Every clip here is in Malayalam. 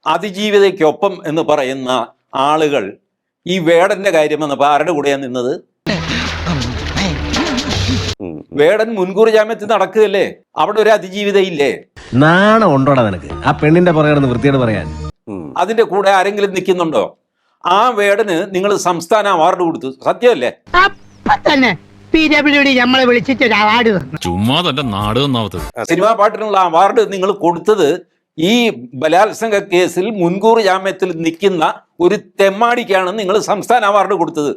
അതിജീവിതയ്ക്കൊപ്പം എന്ന് പറയുന്ന ആളുകൾ ഈ വേടന്റെ കാര്യം വന്നപ്പോൾ ആരുടെ കൂടെയാണ് നിന്നത്? വേടൻ മുൻകൂർ ജാമ്യത്തിൽ നടക്കുകയല്ലേ, അവിടെ ഒരു അതിജീവിത ഇല്ലേ? നാണം ഉണ്ടോടാ നിനക്ക് ആ പെണ്ണിന്റെ പുറകെ വൃത്തിയോട് പറയാൻ? അതിന്റെ കൂടെ ആരെങ്കിലും നിൽക്കുന്നുണ്ടോ? ആ വേടന് നിങ്ങൾ സംസ്ഥാന അവാർഡ് കൊടുത്തു, സത്യമല്ലേ? നമ്മളെ വിളിച്ചിട്ട് ഒരു അവാർഡ് ചുമ്മാ തന്റെ നാട് നന്നാവത്ത്. സിനിമാ പാട്ടിനുള്ള അവാർഡ് നിങ്ങൾ കൊടുത്തത് ഈ ബലാത്സംഗ കേസിൽ മുൻകൂർ ജാമ്യത്തിൽ നിൽക്കുന്ന ഒരു തെമ്മാടിക്കാണ് നിങ്ങൾ സംസ്ഥാന അവാർഡ് കൊടുത്തത്.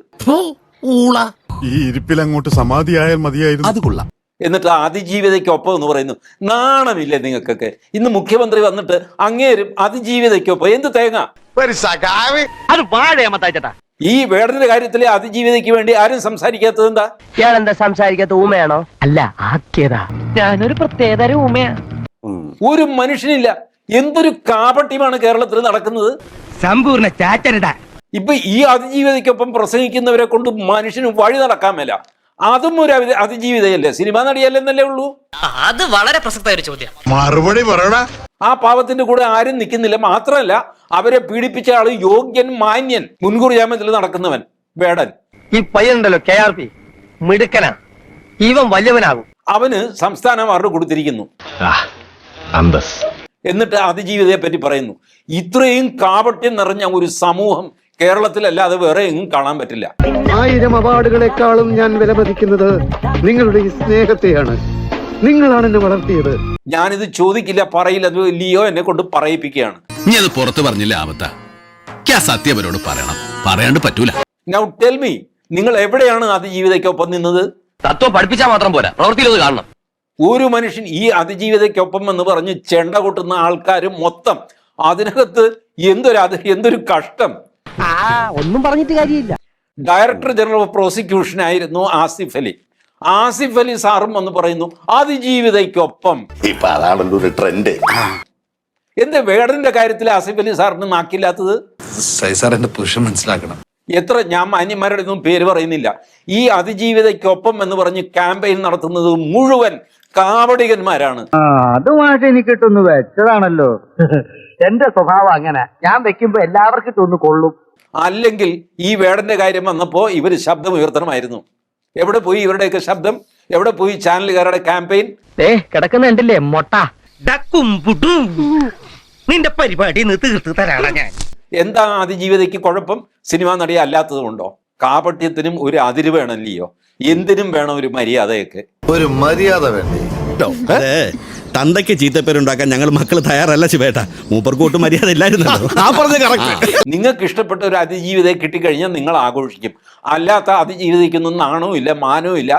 ഈ ഇരിപ്പിൽ അങ്ങോട്ട് സമാധിയായാൽ മതിയായിരുന്നു. അത് കൊള്ളാം. എന്നിട്ട് അതിജീവിതയ്ക്കൊപ്പം എന്ന് പറയുന്നു. നാണമില്ലേ നിങ്ങൾക്കൊക്കെ? ഇന്ന് മുഖ്യമന്ത്രി വന്നിട്ട് അങ്ങേരും അതിജീവിതയ്ക്കൊപ്പം എന്ത് തേങ്ങ? ഈ വേടന്റെ കാര്യത്തിലെ അതിജീവിതയ്ക്ക് വേണ്ടി ആരും സംസാരിക്കാത്തത് എന്താ? ഇയാളെന്താ സംസാരിക്കാത്ത? ഊമയാണോ? അല്ല, ആക്കിയതാ. ഞാനൊരു പ്രത്യേകതര ഊമയാ. ഒരു മനുഷ്യനില്ല. എന്തൊരു കാപട്യമാണ് കേരളത്തിൽ നടക്കുന്നത്. സമ്പൂർണ്ണ ചാറ്റരട. ഇപ്പൊ ഈ അതിജീവിതയ്ക്കൊപ്പം പ്രസംഗിക്കുന്നവരെ കൊണ്ട് മനുഷ്യന് വഴി നടക്കാൻ മേല. അതും ഒരു അതിജീവിതയല്ലേ, സിനിമാ നടിയല്ലെന്നല്ലേ ഉള്ളൂ? അത് വളരെ പ്രസക്തമായ ഒരു ചോദ്യം. മറുപടി പറയണ. ആ പാവത്തിന്റെ കൂടെ ആരും നിൽക്കുന്നില്ല. മാത്രമല്ല, അവരെ പീഡിപ്പിച്ച ആള് യോഗ്യൻ, മാന്യൻ, മുൻകൂർ ജാമ്യത്തിൽ നടക്കുന്നവൻ വേടൻ. ഈ പയ്യനുണ്ടല്ലോ KRP, മിടുക്കനാ. ഇവൻ വലിയവനാകും. അവന് സംസ്ഥാന അവാർഡ് കൊടുത്തിരിക്കുന്നു. എന്നിട്ട് അതിജീവിതയെ പറ്റി പറയുന്നു. ഇത്രയും കാപട്യം നിറഞ്ഞ ഒരു സമൂഹം കേരളത്തിലല്ലാതെ വേറെ എങ്ങും കാണാൻ പറ്റില്ല. 1000 അവാർഡുകളെക്കാളും ഞാൻ വിലമതിക്കുന്നത് നിങ്ങളുടെ ഈ സ്നേഹത്തെയാണ്. നിങ്ങളാണ് എന്നെ വളർത്തിയത്. ഞാനിത് ചോദിക്കില്ല, പറയില്ല. അത് ലിയോ എന്നെ കൊണ്ട് പറയിപ്പിക്കുകയാണ്. നീ അത് പുറത്ത് പറഞ്ഞില്ല ആവത്ത. സത്യം അവരോട് പറയണം, പറയാണ്ട് പറ്റൂല. നൗ ടെൽ മീ, നിങ്ങൾ എവിടെയാണ് അതിജീവിതയ്ക്കൊപ്പം നിന്നത്? തത്വം പഠിപ്പിച്ചാൽ മാത്രം പോരാ, പ്രവൃത്തിയിലത് കാണണം. ഒരു മനുഷ്യൻ ഈ അതിജീവിതയ്ക്കൊപ്പം എന്ന് പറഞ്ഞ് ചെണ്ട കൊട്ടുന്ന ആൾക്കാർ മൊത്തം അതിനകത്ത് എന്തൊരു കഷ്ടം. ഒന്നും പറഞ്ഞിട്ട് കാര്യമില്ല. ഡയറക്ടർ ജനറൽ ഓഫ് പ്രോസിക്യൂഷൻ ആയിരുന്നു ആസിഫ് അലി. ആസിഫ് അലി സാറും വന്ന് പറയുന്നു അതിജീവിതയ്ക്കൊപ്പം. ഇപ്പൊ അതാണല്ലോ ഒരു ട്രെൻഡ്. എന്താ വേടന്റെ കാര്യത്തിൽ ആസിഫ് അലി സാറിന് നാക്കില്ലാത്തത്? എന്റെ പുരുഷൻ മനസ്സിലാക്കണം. എത്ര, ഞാൻ മാന്യന്മാരുടെ ഒന്നും പേര് പറയുന്നില്ല, ഈ അതിജീവിതയ്ക്കൊപ്പം എന്ന് പറഞ്ഞ് ക്യാമ്പയിൻ നടത്തുന്നത് മുഴുവൻ കാവടികന്മാരാണ്. അതുമായിട്ട് എനിക്ക് ഇട്ടൊന്ന് വെച്ചതാണല്ലോ. എന്റെ സ്വഭാവം അങ്ങനെ, ഞാൻ വെക്കുമ്പോ എല്ലാവർക്കും ഇട്ടൊന്ന് കൊള്ളും. അല്ലെങ്കിൽ ഈ വേടന്റെ കാര്യം വന്നപ്പോ ഇവര് ശബ്ദം ഉയർത്തണമായിരുന്നു. എവിടെ പോയി ഇവരുടെയൊക്കെ ശബ്ദം? എവിടെ പോയി ചാനലുകാരുടെ ക്യാമ്പയിൻ? കിടക്കുന്നുണ്ടല്ലേ മൊട്ട. നിന്റെ പരിപാടി തീർത്ത് തരാണ് ഞാൻ. എന്താ അതിജീവിതയ്ക്ക് കുഴപ്പം? സിനിമാ നടിയെ അല്ലാത്തത് കൊണ്ടോ? കാപട്യത്തിനും ഒരു അതിര് വേണമല്ലയോ? എന്തിനും വേണം ഒരു മര്യാദയൊക്കെ. ഒരു മര്യാദ വേണ്ടേ? തന്തയ്ക്ക് ചീത്തപ്പേരുണ്ടാക്കാൻ ഞങ്ങൾ മക്കൾ തയ്യാറല്ല ശിവേട്ട. മൂപ്പർക്കോട്ട് മര്യാദ ഇല്ലായിരുന്നല്ലോ. നിങ്ങൾക്ക് ഇഷ്ടപ്പെട്ട ഒരു അതിജീവിതയെ കിട്ടിക്കഴിഞ്ഞാൽ നിങ്ങൾ ആഘോഷിക്കും. അല്ലാത്ത അതിജീവിതയ്ക്കൊന്നും നാണവും ഇല്ല, മാനവും ഇല്ല.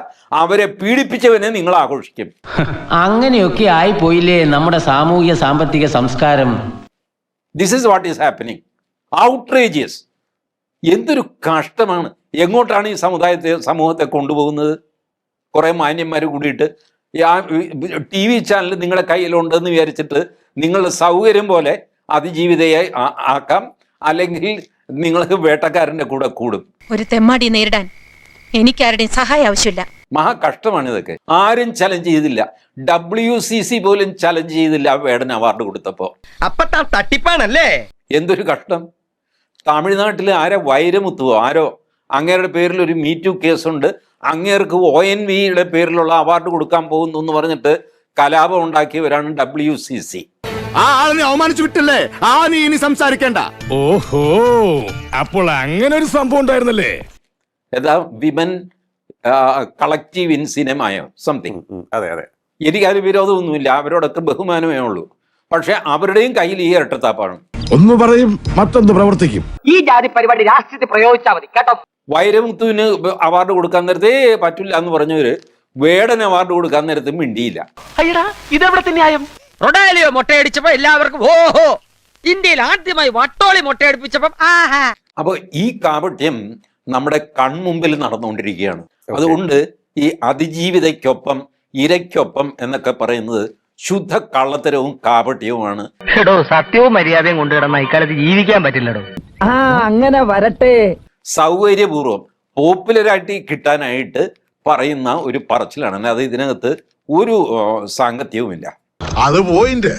അവരെ പീഡിപ്പിച്ചവനെ നിങ്ങൾ ആഘോഷിക്കും. അങ്ങനെയൊക്കെ ആയിപ്പോയില്ലേ നമ്മുടെ സാമൂഹിക സാമ്പത്തിക സംസ്കാരം. This is what is happening. Outrageous. എന്തൊരു കഷ്ടമാണ്. എങ്ങോട്ടാണ് ഈ സമൂഹത്തെ കൊണ്ടുപോകുന്നത്? കുറേ മാന്യന്മാർ കൂടിയിട്ട് TV ചാനൽ നിങ്ങളുടെ കയ്യിലുണ്ടെന്ന് വിചാരിച്ചിട്ട് നിങ്ങളുടെ സൗകര്യം പോലെ അതിജീവിതയെ ആക്കാം, അല്ലെങ്കിൽ നിങ്ങൾക്ക് വേട്ടക്കാരൻ്റെ കൂടെ കൂടും. ഒരു തെമ്മാടി നേരിടാൻ എനിക്കാരുടെയും സഹായം ആവശ്യമില്ല. മഹാ കഷ്ടമാണ് ഇതൊക്കെ. ആരും ചലഞ്ച് ചെയ്തില്ല. WCC പോലും ചലഞ്ച് ചെയ്തില്ല വേടൻ അവാർഡ് കൊടുത്തപ്പോ. അപ്പൊ തട്ടിപ്പാണല്ലേ? എന്തൊരു കഷ്ടം. തമിഴ്നാട്ടിൽ വൈരമുത്തുവോ ആരോ, അങ്ങേരുടെ പേരിൽ ഒരു മീറ്റു കേസുണ്ട്. അങ്ങേർക്ക് ONVയുടെ പേരിലുള്ള അവാർഡ് കൊടുക്കാൻ പോകുന്നു എന്ന് പറഞ്ഞിട്ട് കലാപം ഉണ്ടാക്കിയവരാണ് WCC. ആ ആളിനെ അവമാനിച്ചു വിട്ടല്ലേ? നീ ഇനി സംസാരിക്കണ്ട. ഓഹോ, അപ്പോൾ അങ്ങനെ ഒരു സംഭവം ഉണ്ടായിരുന്നല്ലേ? ഏതാ വിമൻ കളക്റ്റീവ് ഇൻ സിനിമയോ സംതിങ്. അതെ അതെ, എനിക്കത് വിരോധമൊന്നുമില്ല, അവരോടൊക്കെ ബഹുമാനമേ ഉള്ളൂ. പക്ഷെ അവരുടെയും കയ്യിൽ ഈ ഇരട്ടത്താപ്പാണ്. ഒന്ന് പറയും മറ്റൊന്ന് പ്രവർത്തിക്കും. ഈ ജാതി പരിപാടി രാഷ്ട്രീയത്തിൽ പ്രയോഗിച്ചാൽ മതി കേട്ടോ. വൈരമുത്തുവിന് അവാർഡ് കൊടുക്കാൻ നേരത്തെ പറ്റില്ല എന്ന് പറഞ്ഞവര് വേടൻ അവാർഡ് കൊടുക്കാൻ നേരത്തെ മിണ്ടിയില്ല. ഇതെവിടെ ന്യായം? റൊഡാലിയോ മൊട്ടയടിച്ചപ്പോ എല്ലാവർക്കും ഓഹോ, ഇന്ത്യയിൽ ആദ്യമായി വട്ടോളി മൊട്ടയടിപ്പിച്ചപ്പോ ആഹാ. അപ്പൊ ഈ കാപട്യം നമ്മുടെ കൺമുമ്പിൽ നടന്നുകൊണ്ടിരിക്കുകയാണ്. അതുകൊണ്ട് ഈ അതിജീവിതയ്ക്കൊപ്പം ഇരയ്ക്കൊപ്പം എന്നൊക്കെ പറയുന്നത് ശുദ്ധ കള്ളത്തരവും കാപട്യവുമാണ്. സത്യവും മര്യാദയും കൊണ്ടുകിടന്ന ഇക്കാലത്ത് ജീവിക്കാൻ പറ്റില്ലടോ. അങ്ങനെ വരട്ടെ. സൗകര്യപൂർവ്വം പോപ്പുലറായിട്ട് കിട്ടാനായിട്ട് പറയുന്ന ഒരു പറച്ചിലാണ്. അത് ഇതിനകത്ത് ഒരു സാങ്കത്യവുമില്ല. അത് പോയിന്റ്.